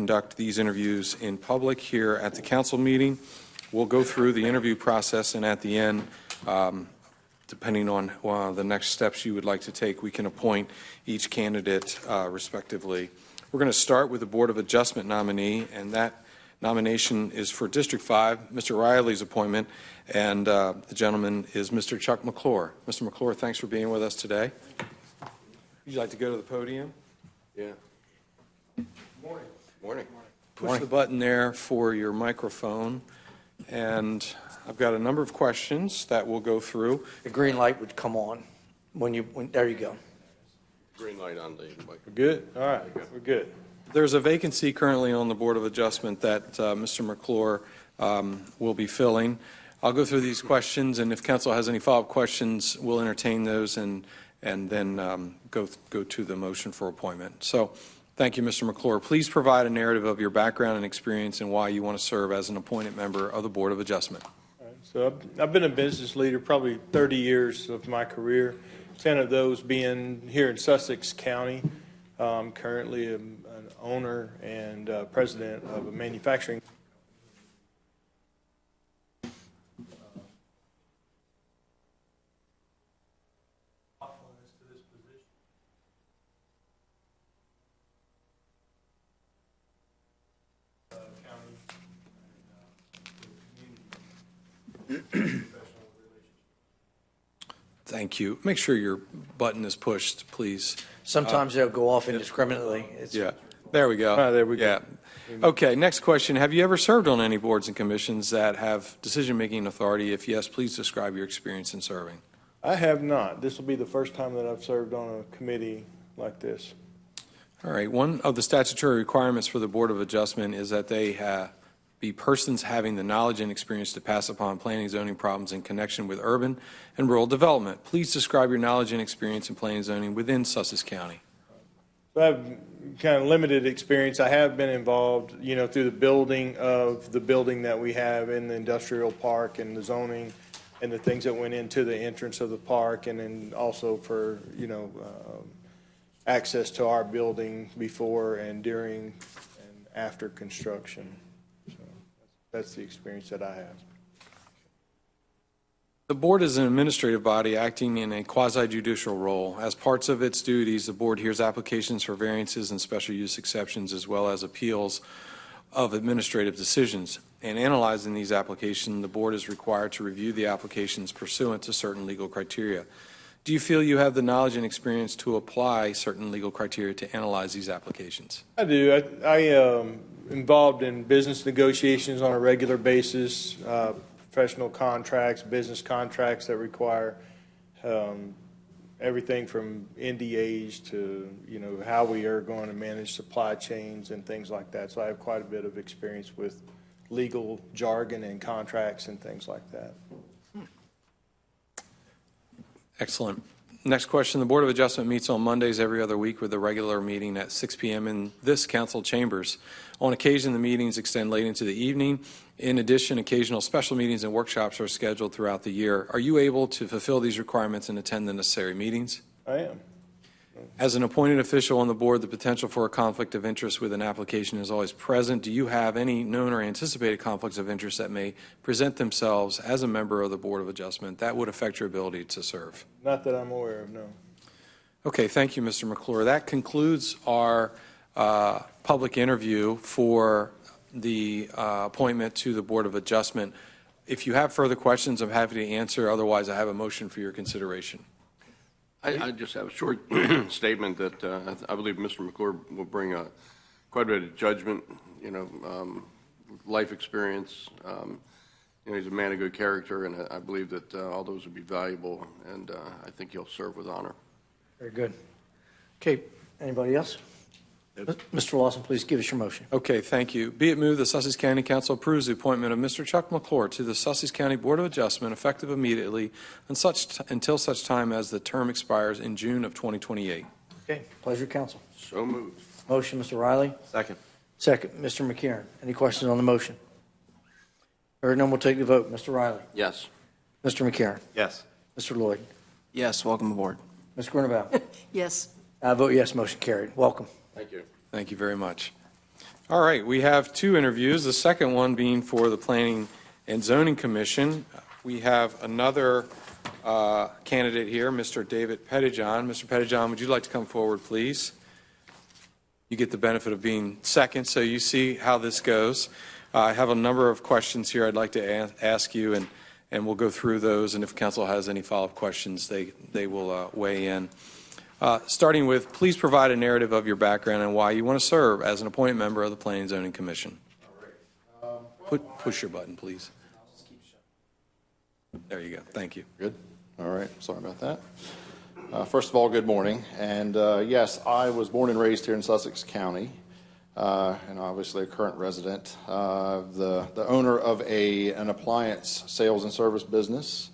conduct these interviews in public here at the council meeting. We'll go through the interview process, and at the end, depending on the next steps you would like to take, we can appoint each candidate respectively. We're going to start with the Board of Adjustment nominee, and that nomination is for District 5, Mr. Riley's appointment, and the gentleman is Mr. Chuck McClure. Mr. McClure, thanks for being with us today. Would you like to go to the podium? Yeah. Morning. Morning. Push the button there for your microphone, and I've got a number of questions that we'll go through. The green light would come on when there you go. Green light on the mic. We're good? All right, we're good. There's a vacancy currently on the Board of Adjustment that Mr. McClure will be filling. I'll go through these questions, and if council has any follow-up questions, we'll entertain those and then go to the motion for appointment. So thank you, Mr. McClure. Please provide a narrative of your background and experience and why you want to serve as an appointed member of the Board of Adjustment. All right, so I've been a business leader probably 30 years of my career, 10 of those being here in Sussex County. I'm currently an owner and president of a manufacturing Thank you. Make sure your button is pushed, please. Sometimes they'll go off indiscriminately. Yeah, there we go. There we go. Yeah. Okay, next question. Have you ever served on any boards and commissions that have decision-making authority? If yes, please describe your experience in serving. I have not. This will be the first time that I've served on a committee like this. All right. One of the statutory requirements for the Board of Adjustment is that they be persons having the knowledge and experience to pass upon planning and zoning problems in connection with urban and rural development. Please describe your knowledge and experience in planning and zoning within Sussex County. So I have kind of limited experience. I have been involved, through the building of the building that we have in the industrial park and the zoning and the things that went into the entrance of the park, and then also for, access to our building before and during and after construction. So that's the experience that I have. The board is an administrative body acting in a quasi-judicial role. As parts of its duties, the board hears applications for variances and special use exceptions, as well as appeals of administrative decisions. In analyzing these applications, the board is required to review the applications pursuant to certain legal criteria. Do you feel you have the knowledge and experience to apply certain legal criteria to analyze these applications? I do. I am involved in business negotiations on a regular basis, professional contracts, business contracts that require everything from NDAs to, how we are going to manage supply chains and things like that. So I have quite a bit of experience with legal jargon and contracts and things like that. Excellent. Next question. The Board of Adjustment meets on Mondays every other week with a regular meeting at 6 p.m. in this council chambers. On occasion, the meetings extend late into the evening. In addition, occasional special meetings and workshops are scheduled throughout the year. Are you able to fulfill these requirements and attend the necessary meetings? I am. As an appointed official on the board, the potential for a conflict of interest with an application is always present. Do you have any known or anticipated conflicts of interest that may present themselves as a member of the Board of Adjustment that would affect your ability to serve? Not that I'm aware of, no. Okay, thank you, Mr. McClure. That concludes our public interview for the appointment to the Board of Adjustment. If you have further questions, I'm happy to answer. Otherwise, I have a motion for your consideration. I just have a short statement that I believe Mr. McClure will bring quite a bit of judgment, life experience. He's a man of good character, and I believe that all those would be valuable, and I think he'll serve with honor. Very good. Okay, anybody else? Mr. Lawson, please give us your motion. Okay, thank you. Be it moved the Sussex County Council approves the appointment of Mr. Chuck McClure to the Sussex County Board of Adjustment effective immediately until such time as the term expires in June of 2028. Okay, pleasure, council. So moved. Motion, Mr. Riley. Second. Second, Mr. McCure. Any questions on the motion? Hearing none, we'll take the vote. Mr. Riley. Yes. Mr. McCure. Yes. Mr. Lloyd. Yes, welcome aboard. Ms. Grunebaum. Yes. I vote yes, motion carried. Welcome. Thank you. Thank you very much. All right, we have two interviews, the second one being for the Planning and Zoning Commission. We have another candidate here, Mr. David Pettyjohn. Mr. Pettyjohn, would you like to come forward, please? You get the benefit of being second, so you see how this goes. I have a number of questions here I'd like to ask you, and we'll go through those, and if council has any follow-up questions, they will weigh in. Starting with, please provide a narrative of your background and why you want to serve as an appointed member of the Planning and Zoning Commission. Push your button, please. There you go. Thank you. Good. All right. Sorry about that. First of all, good morning. And yes, I was born and raised here in Sussex County, and obviously a current resident. The owner of an appliance sales and service business,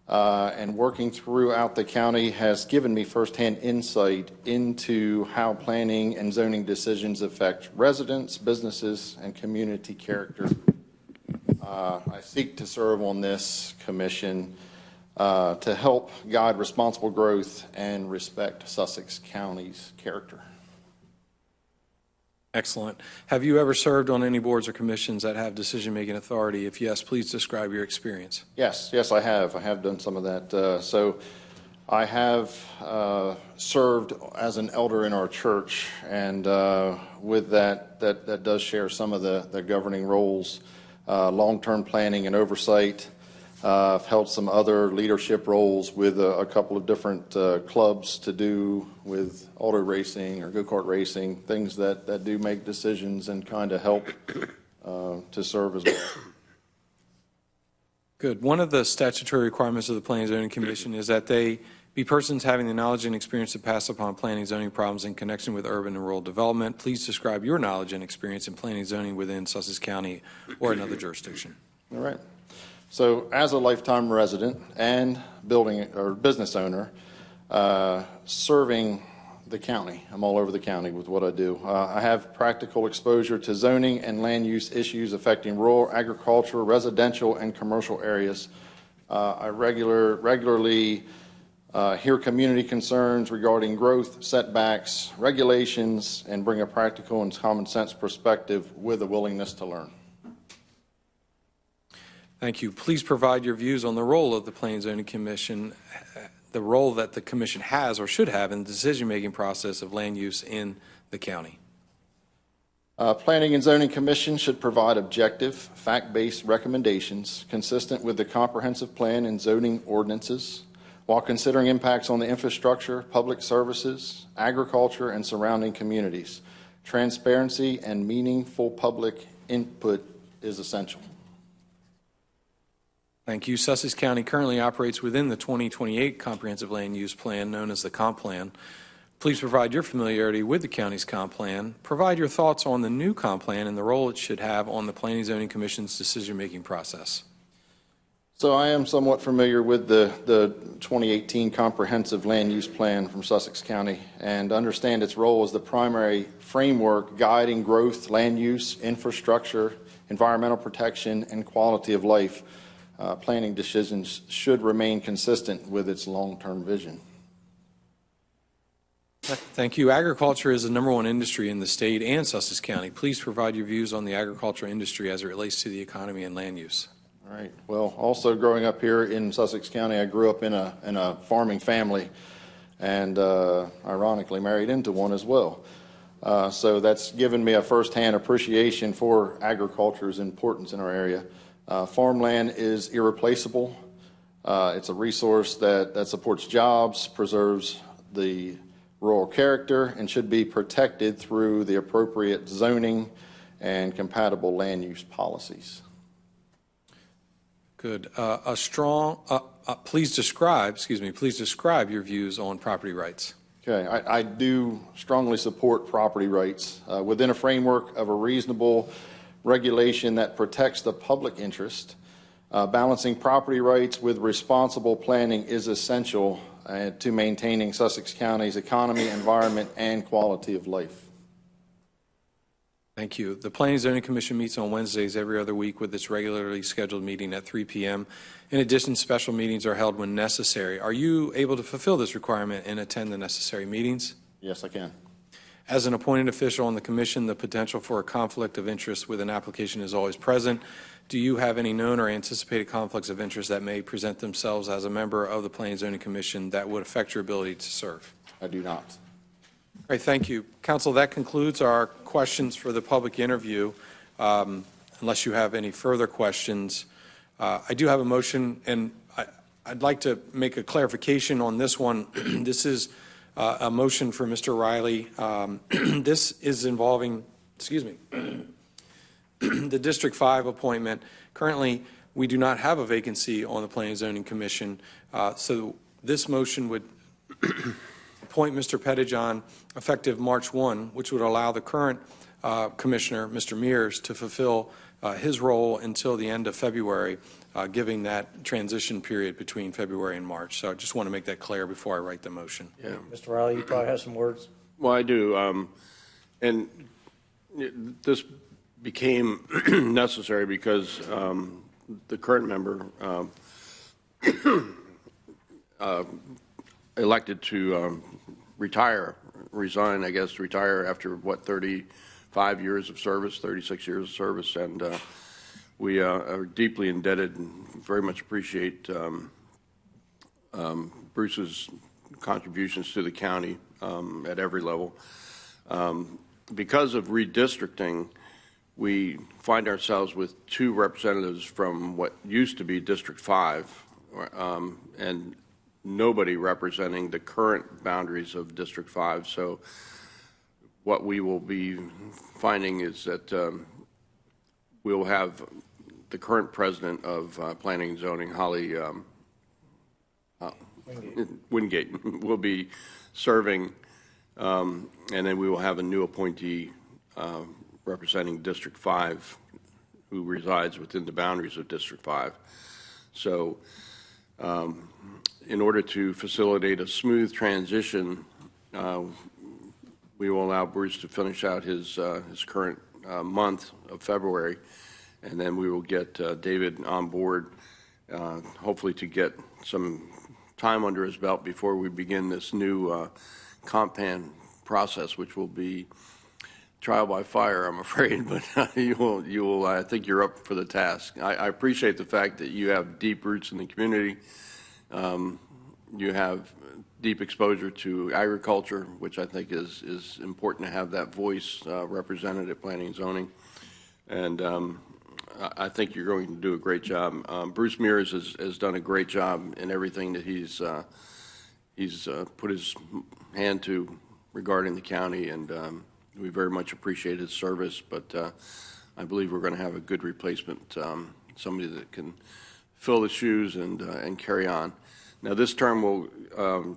and working throughout the county has given me firsthand insight into how planning and zoning decisions affect residents, businesses, and community character. I seek to serve on this commission to help guide responsible growth and respect Sussex County's character. Excellent. Have you ever served on any boards or commissions that have decision-making authority? If yes, please describe your experience. Yes, I have. I have done some of that. So I have served as an elder in our church, and with that does share some of the governing roles, long-term planning and oversight. I've held some other leadership roles with a couple of different clubs to do with auto racing or go-kart racing, things that do make decisions and kind of help to serve as well. Good. One of the statutory requirements of the Planning and Zoning Commission is that they be persons having the knowledge and experience to pass upon planning and zoning problems in connection with urban and rural development. Please describe your knowledge and experience in planning and zoning within Sussex County or another jurisdiction. All right. So as a lifetime resident and building or business owner, serving the county, I'm all over the county with what I do. I have practical exposure to zoning and land use issues affecting rural, agriculture, residential, and commercial areas. I regularly hear community concerns regarding growth, setbacks, regulations, and bring a practical and common sense perspective with a willingness to learn. Thank you. Please provide your views on the role of the Planning and Zoning Commission, the role that the Commission has or should have in the decision-making process of land use in the county. Planning and Zoning Commission should provide objective, fact-based recommendations consistent with the comprehensive plan and zoning ordinances while considering impacts on the infrastructure, public services, agriculture, and surrounding communities. Transparency and meaningful public input is essential. Thank you. Sussex County currently operates within the 2028 Comprehensive Land Use Plan, known as the Comp Plan. Please provide your familiarity with the county's Comp Plan. Provide your thoughts on the new Comp Plan and the role it should have on the Planning and Zoning Commission's decision-making process. So I am somewhat familiar with the 2018 Comprehensive Land Use Plan from Sussex County and understand its role as the primary framework guiding growth, land use, infrastructure, environmental protection, and quality of life. Planning decisions should remain consistent with its long-term vision. Thank you. Agriculture is the #1 industry in the state and Sussex County. Please provide your views on the agriculture industry as it relates to the economy and land use. All right. Well, also growing up here in Sussex County, I grew up in a farming family and ironically married into one as well. So that's given me a firsthand appreciation for agriculture's importance in our area. Farmland is irreplaceable. It's a resource that supports jobs, preserves the rural character, and should be protected through the appropriate zoning and compatible land use policies. Good. Please describe your views on property rights. Okay, I do strongly support property rights within a framework of a reasonable regulation that protects the public interest. Balancing property rights with responsible planning is essential to maintaining Sussex County's economy, environment, and quality of life. Thank you. The Planning and Zoning Commission meets on Wednesdays every other week with its regularly scheduled meeting at 3 p.m. In addition, special meetings are held when necessary. Are you able to fulfill this requirement and attend the necessary meetings? Yes, I can. As an appointed official on the commission, the potential for a conflict of interest with an application is always present. Do you have any known or anticipated conflicts of interest that may present themselves as a member of the Planning and Zoning Commission that would affect your ability to serve? I do not. All right, thank you. Council, that concludes our questions for the public interview. Unless you have any further questions, I do have a motion, and I'd like to make a clarification on this one. This is a motion for Mr. Riley. This is involving, the District 5 appointment. Currently, we do not have a vacancy on the Planning and Zoning Commission, so this motion would appoint Mr. Pettyjohn effective March 1, which would allow the current commissioner, Mr. Mears, to fulfill his role until the end of February, giving that transition period between February and March. So I just want to make that clear before I write the motion. Yeah. Mr. Riley, you probably have some words. Well, I do. And this became necessary because the current member elected to resign after, 35 years of service, 36 years of service. And we are deeply indebted and very much appreciate Bruce's contributions to the county at every level. Because of redistricting, we find ourselves with 2 representatives from what used to be District 5, and nobody representing the current boundaries of District 5. So what we will be finding is that we'll have the current president of Planning and Zoning, Holly Wingate, will be serving, and then we will have a new appointee representing District 5 who resides within the boundaries of District 5. So in order to facilitate a smooth transition, we will allow Bruce to finish out his current month of February, and then we will get David on board, hopefully to get some time under his belt before we begin this new comp plan process, which will be trial by fire, I'm afraid, but you will. I think you're up for the task. I appreciate the fact that you have deep roots in the community. You have deep exposure to agriculture, which I think is important to have that voice represented at Planning and Zoning. And I think you're going to do a great job. Bruce Mears has done a great job in everything that he's put his hand to regarding the county, and we very much appreciate his service, but I believe we're going to have a good replacement, somebody that can fill the shoes and carry on. Now, this term will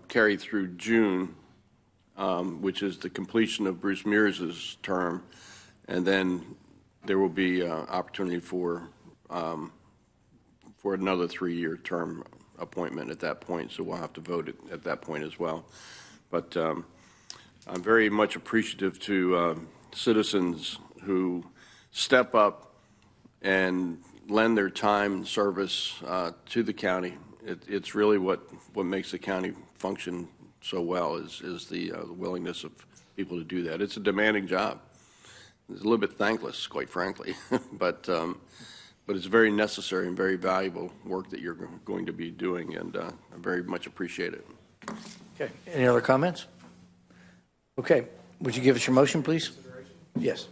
carry through June, which is the completion of Bruce Mears' term, and then there will be opportunity for another 3-year term appointment at that point, so we'll have to vote at that point as well. But I'm very much appreciative to citizens who step up and lend their time and service to the county. It's really what makes the county function so well is the willingness of people to do that. It's a demanding job. It's a little bit thankless, quite frankly, but it's very necessary and very valuable work that you're going to be doing, and I very much appreciate it. Okay. Any other comments? Okay. Would you give us your motion, please? Yes.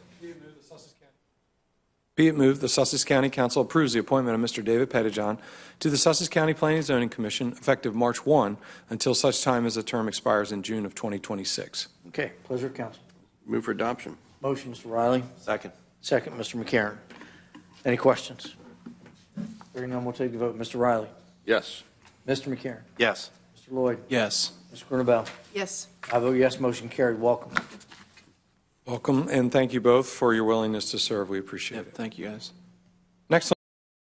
Be it moved, the Sussex County Council approves the appointment of Mr. David Pettyjohn to the Sussex County Planning and Zoning Commission effective March 1 until such time as the term expires in June of 2026. Okay. Pleasure of council. Move for adoption. Motion, Mr. Riley. Second. Second, Mr. McCarron. Any questions? Hearing none, we'll take the vote. Mr. Riley. Yes. Mr. McCarron. Yes. Mr. Lloyd. Yes. Mr. Grunewald. Yes. I vote yes. Motion carried. Welcome. Welcome, and thank you both for your willingness to serve. We appreciate it. Thank you, guys.